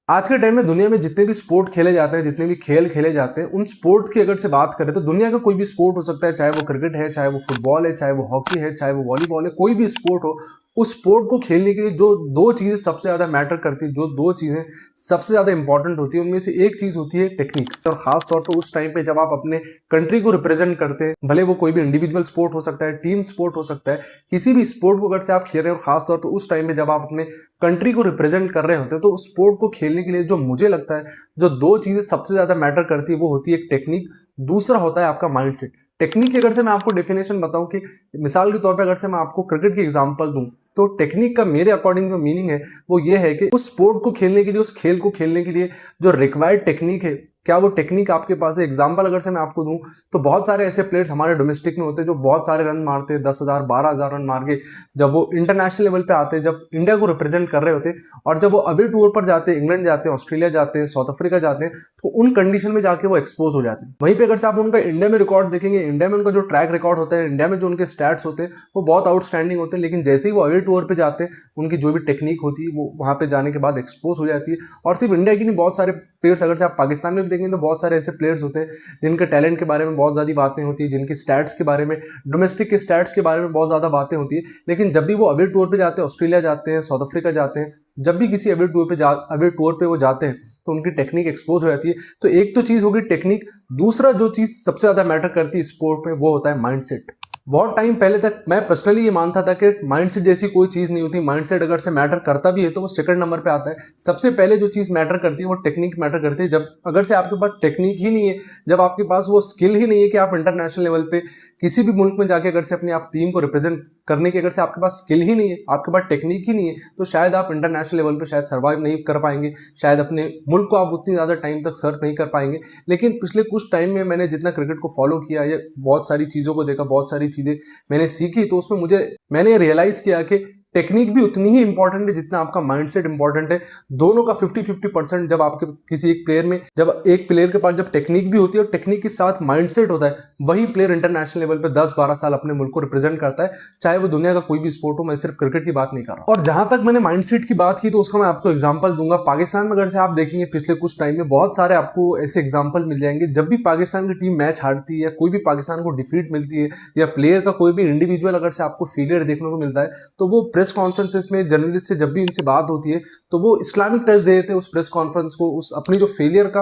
आज के टाइम में दुनिया में जितने भी स्पोर्ट खेले जाते हैं, जितने भी खेल खेले जाते हैं, उन स्पोर्ट्स की अगर से बात करें तो दुनिया का कोई भी स्पोर्ट हो सकता है, चाहे वो क्रिकेट है, चाहे वो फुटबॉल है, चाहे वो हॉकी है, चाहे वो वॉलीबॉल है, कोई भी स्पोर्ट हो। उस स्पोर्ट को खेलने के लिए जो दो चीजें सबसे ज्यादा मैटर करती है, जो दो चीजें सबसे ज्यादा इंपॉर्टेंट होती है, उनमें से एक चीज होती है टेक्निक। और खास तौर पर उस टाइम पे जब आप अपने कंट्री को रिप्रेजेंट करते हैं, भले वो कोई भी इंडिविजुअल स्पोर्ट हो सकता है, टीम स्पोर्ट हो सकता है, किसी भी स्पोर्ट को अगर से आप खेल रहे हैं और खास तौर पर उस टाइम पे जब आप अपने कंट्री को रिप्रेजेंट कर रहे होते हैं, तो उस स्पोर्ट को खेलने के लिए जो मुझे लगता है जो दो चीजें सबसे ज्यादा मैटर करती है वो होती है एक टेक्निक, दूसरा होता है आपका माइंडसेट। टेक्निक की अगर से मैं आपको डेफिनेशन बताऊं कि मिसाल के तौर पे अगर से मैं आपको क्रिकेट की एग्जांपल दूं, तो टेक्निक का मेरे अकॉर्डिंग जो मीनिंग है वो ये है कि उस स्पोर्ट को खेलने के लिए, उस खेल को खेलने के लिए जो रिक्वायर्ड टेक्निक है, क्या वो टेक्निक आपके पास है। एग्जांपल अगर से मैं आपको दूं तो बहुत सारे ऐसे प्लेयर्स हमारे डोमेस्टिक में होते हैं जो बहुत सारे रन मारते हैं, 10,000 12,000 रन मार के जब वो इंटरनेशनल लेवल पे आते हैं, जब इंडिया को रिप्रेजेंट कर रहे होते हैं, और जब वो अवे टूर पर जाते हैं, इंग्लैंड जाते हैं, ऑस्ट्रेलिया जाते हैं, साउथ अफ्रीका जाते हैं, तो उन कंडीशन में जाके वो एक्सपोज हो जाते हैं। वहीं पे अगर से आप उनका इंडिया में रिकॉर्ड देखेंगे, इंडिया में उनका जो ट्रैक रिकॉर्ड होता है, इंडिया में जो उनके स्टैट्स होते हैं वो बहुत आउटस्टैंडिंग होते हैं, लेकिन जैसे ही वो अवे टूर पर जाते हैं उनकी जो भी टेक्निक होती है वो वहां पे जाने के बाद एक्सपोज हो जाती है। और सिर्फ इंडिया की नहीं, बहुत सारे प्लेयर्स अगर से आप पाकिस्तान में भी देखेंगे तो बहुत सारे ऐसे प्लेयर्स होते हैं जिनके टैलेंट के बारे में बहुत ज़्यादा बातें होती है, जिनकी स्टैट्स के बारे में, डोमेस्टिक के स्टैट्स के बारे में बहुत ज़्यादा बातें होती है, लेकिन जब भी वो अवे टूर पे जाते हैं, ऑस्ट्रेलिया जाते हैं, साउथ अफ्रीका जाते हैं, जब भी किसी अवे टूर पे वो जाते हैं तो उनकी टेक्निक एक्सपोज हो जाती है। तो एक तो चीज़ होगी टेक्निक, दूसरा जो चीज़ सबसे ज़्यादा मैटर करती है स्पोर्ट में वो होता है माइंडसेट। बहुत टाइम पहले तक मैं पर्सनली ये मानता था कि माइंडसेट जैसी कोई चीज़ नहीं होती। माइंडसेट अगर से मैटर करता भी है तो वो सेकंड नंबर पे आता है। सबसे पहले जो चीज़ मैटर करती है वो टेक्निक मैटर करती है। जब अगर से आपके पास टेक्निक ही नहीं है, जब आपके पास वो स्किल ही नहीं है कि आप इंटरनेशनल लेवल पे किसी भी मुल्क में जाके अगर से अपनी आप टीम को रिप्रेजेंट करने की अगर से आपके पास स्किल ही नहीं है, आपके पास टेक्निक ही नहीं है, तो शायद आप इंटरनेशनल लेवल पे शायद सर्वाइव नहीं कर पाएंगे, शायद अपने मुल्क को आप उतनी ज़्यादा टाइम तक सर्व नहीं कर पाएंगे। लेकिन पिछले कुछ टाइम में मैंने जितना क्रिकेट को फॉलो किया, ये बहुत सारी चीज़ों को देखा, बहुत सारी चीज़ें मैंने सीखी, तो उसमें मैंने रियलाइज किया कि टेक्निक भी उतनी ही इंपॉर्टेंट है जितना आपका माइंडसेट इंपॉर्टेंट है। दोनों का 50-50% जब आपके किसी एक प्लेयर में, जब एक प्लेयर के पास जब टेक्निक भी होती है और टेक्निक के साथ माइंडसेट होता है, वही प्लेयर इंटरनेशनल लेवल पे 10-12 साल अपने मुल्क को रिप्रेजेंट करता है, चाहे वो दुनिया का कोई भी स्पोर्ट हो। मैं सिर्फ क्रिकेट की बात नहीं कर रहा। और जहां तक मैंने माइंडसेट की बात की तो उसका मैं आपको एग्जाम्पल दूंगा। पाकिस्तान में अगर से आप देखेंगे पिछले कुछ टाइम में बहुत सारे आपको ऐसे एग्जाम्पल मिल जाएंगे। जब भी पाकिस्तान की टीम मैच हारती है या कोई भी पाकिस्तान को डिफीट मिलती है या प्लेयर का कोई भी इंडिविजुअल अगर से आपको फेलियर देखने को मिलता है, तो वो प्रेस कॉन्फ्रेंसेस में जर्नलिस्ट से जब भी उनसे बात होती है तो वो इस्लामिक टच दे देते हैं उस प्रेस कॉन्फ्रेंस को, उस अपनी जो फेलियर का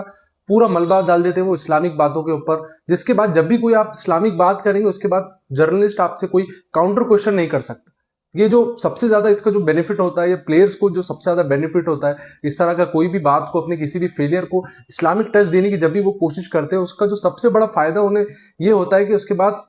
पूरा मलबा डाल देते हैं वो इस्लामिक बातों के ऊपर, जिसके बाद जब भी कोई आप इस्लामिक बात करेंगे उसके बाद जर्नलिस्ट आपसे कोई काउंटर क्वेश्चन नहीं कर सकता। ये जो सबसे ज्यादा इसका जो बेनिफिट होता है, ये प्लेयर्स को जो सबसे ज्यादा बेनिफिट होता है, इस तरह का कोई भी बात को, अपने किसी भी फेलियर को इस्लामिक टच देने की जब भी वो कोशिश करते हैं, उसका जो सबसे बड़ा फायदा उन्हें ये होता है कि उसके बाद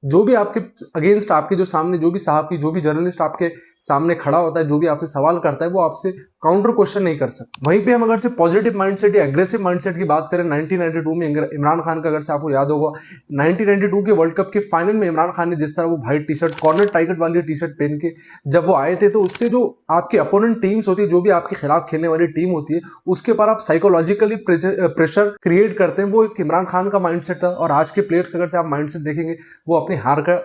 जो भी आपके अगेंस्ट, आपके जो सामने जो भी सहाफी, जो भी जर्नलिस्ट आपके सामने खड़ा होता है, जो भी आपसे सवाल करता है, वो आपसे काउंटर क्वेश्चन नहीं कर सकता। वहीं पे हम अगर से पॉजिटिव माइंडसेट या एग्रेसिव माइंडसेट की बात करें, 1992 में इमरान खान का अगर से आपको याद होगा, 1992 के वर्ल्ड कप के फाइनल में इमरान खान ने जिस तरह वो white T shirt, corner tiger वाली टी शर्ट पहन के जब वो आए थे, तो उससे जो आपकी अपोनेंट टीम्स होती है, जो भी आपके खिलाफ खेलने वाली टीम होती है, उसके ऊपर आप साइकोलॉजिकली प्रेशर क्रिएट करते हैं। वो एक इमरान खान का माइंडसेट था। और आज के प्लेयर्स का अगर से आप माइंडसेट देखेंगे, वो अपनी हार का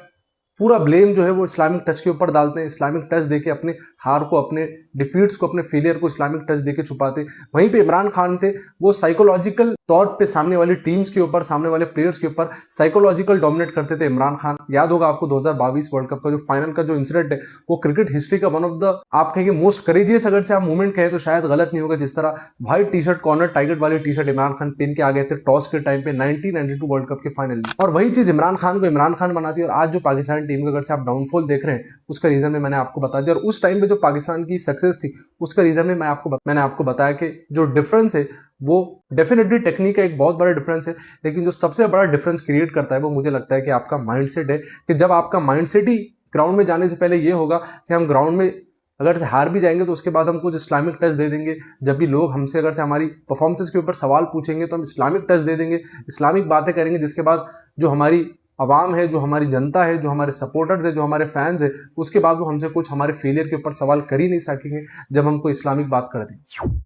पूरा ब्लेम जो है वो इस्लामिक टच के ऊपर डालते हैं, इस्लामिक टच देके अपने हार को, अपने डिफीट्स को, अपने फेलियर को इस्लामिक टच देके छुपाते। वहीं पे इमरान खान थे, वो साइकोलॉजिकल तौर पे सामने वाली टीम्स के ऊपर, सामने वाले प्लेयर्स के ऊपर साइकोलॉजिकल डोमिनेट करते थे इमरान खान। याद होगा आपको 2022 वर्ल्ड कप का जो फाइनल का जो इंसिडेंट है, वो क्रिकेट हिस्ट्री का वन ऑफ द, आप कहेंगे मोस्ट करेजियस अगर से आप मूवमेंट कहें तो शायद गलत नहीं होगा। जिस तरह white T shirt, corner tiger वाली टी शर्ट इमरान खान पहन के आ गए थे टॉस के टाइम पे 1992 वर्ल्ड कप के फाइनल में, और वही चीज इमरान खान को इमरान खान बनाती है। और आज जो पाकिस्तान टीम का अगर से आप डाउनफॉल देख रहे हैं, उसका रीजन में मैंने आपको बता दिया। और उस टाइम पे जो पाकिस्तान की सक्सेस थी, उसका रीजन में मैंने आपको बताया कि जो डिफरेंस है वो डेफिनेटली टेक्निक का एक बहुत बड़ा डिफरेंस है, लेकिन जो सबसे बड़ा डिफरेंस क्रिएट करता है वो मुझे लगता है कि आपका माइंडसेट है। कि जब आपका माइंडसेट ही ग्राउंड में जाने से पहले ये होगा कि हम ग्राउंड में अगर से हार भी जाएंगे तो उसके बाद हम कुछ इस्लामिक टच दे देंगे। जब भी लोग हमसे अगर से हमारी परफॉर्मेंसेस के ऊपर सवाल पूछेंगे तो हम इस्लामिक टच दे देंगे, इस्लामिक बातें करेंगे, जिसके बाद जो हमारी आवाम है, जो हमारी जनता है, जो हमारे सपोर्टर्स है, जो हमारे फैंस है, उसके बाद वो हमसे कुछ हमारे फेलियर के ऊपर सवाल कर ही नहीं सकेंगे जब हम कोई इस्लामिक बात कर दें।